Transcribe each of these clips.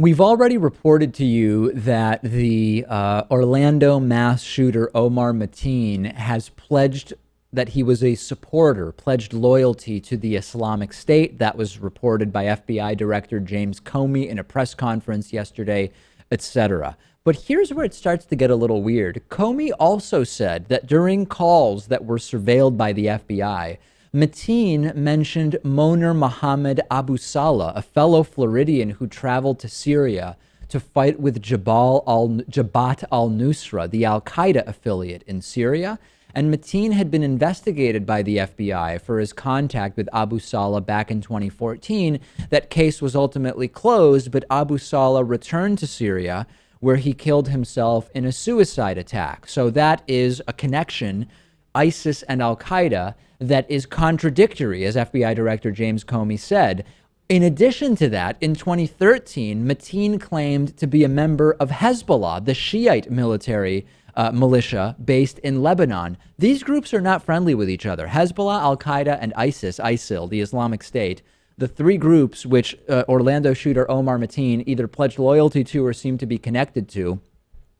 We've already reported to you that the Orlando mass shooter Omar Mateen has pledged that he was a supporter, pledged loyalty to the Islamic State. That was reported by FBI Director James Comey in a press conference yesterday, etc. But here's where it starts to get a little weird. Comey also said that during calls that were surveilled by the FBI, Mateen mentioned Moner Mohammed Abu Salah, a fellow Floridian who traveled to Syria to fight with Jabhat al-Nusra, the Al-Qaeda affiliate in Syria. And Mateen had been investigated by the FBI for his contact with Abu Salah back in 2014. That case was ultimately closed, but Abu Salah returned to Syria, where he killed himself in a suicide attack. So that is a connection, ISIS and Al-Qaeda, that is contradictory, as FBI Director James Comey said. In addition to that, in 2013, Mateen claimed to be a member of Hezbollah, the Shiite military militia based in Lebanon. These groups are not friendly with each other. Hezbollah, Al-Qaeda, and ISIS, ISIL, the Islamic State, the three groups which Orlando shooter Omar Mateen either pledged loyalty to or seem to be connected to,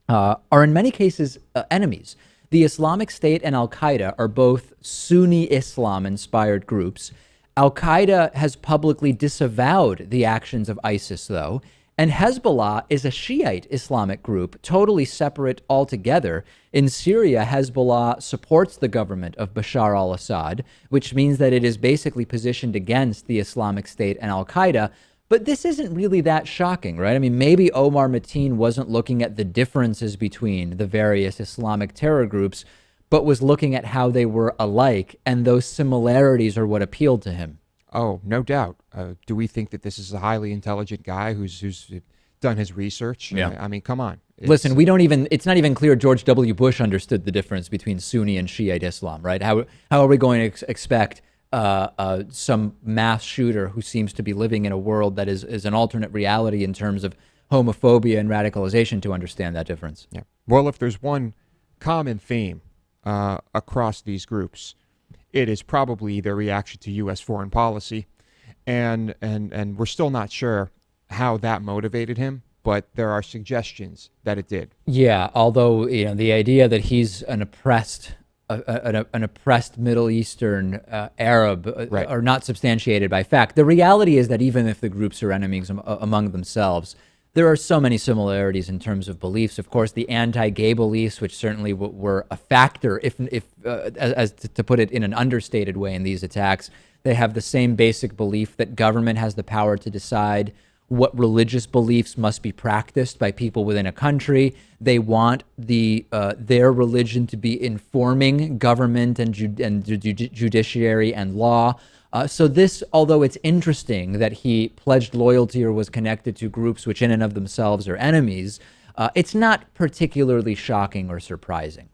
are in many cases enemies. The Islamic State and Al-Qaeda are both Sunni Islam-inspired groups. Al-Qaeda has publicly disavowed the actions of ISIS, though, and Hezbollah is a Shiite Islamic group, totally separate altogether. In Syria, Hezbollah supports the government of Bashar al-Assad, which means that it is basically positioned against the Islamic State and Al-Qaeda. But this isn't really that shocking, right? I mean, maybe Omar Mateen wasn't looking at the differences between the various Islamic terror groups, but was looking at how they were alike, and those similarities are what appealed to him. Oh, no doubt. Do we think that this is a highly intelligent guy who's done his research? Yeah. I mean, come on. Listen, it's not even clear George W. Bush understood the difference between Sunni and Shiite Islam, right? How are we going to expect some mass shooter who seems to be living in a world that is an alternate reality in terms of homophobia and radicalization to understand that difference? Yeah. Well, if there's one common theme across these groups, it is probably their reaction to U.S. foreign policy, and we're still not sure how that motivated him, but there are suggestions that it did. Yeah, although the idea that he's an oppressed Middle Eastern Arab Right. are not substantiated by fact. The reality is that even if the groups are enemies among themselves, there are so many similarities in terms of beliefs. Of course, the anti-gay beliefs, which certainly were a factor, as to put it in an understated way in these attacks, they have the same basic belief that government has the power to decide what religious beliefs must be practiced by people within a country. They want their religion to be informing government and judiciary and law. So this, although it's interesting that he pledged loyalty or was connected to groups which in and of themselves are enemies, it's not particularly shocking or surprising.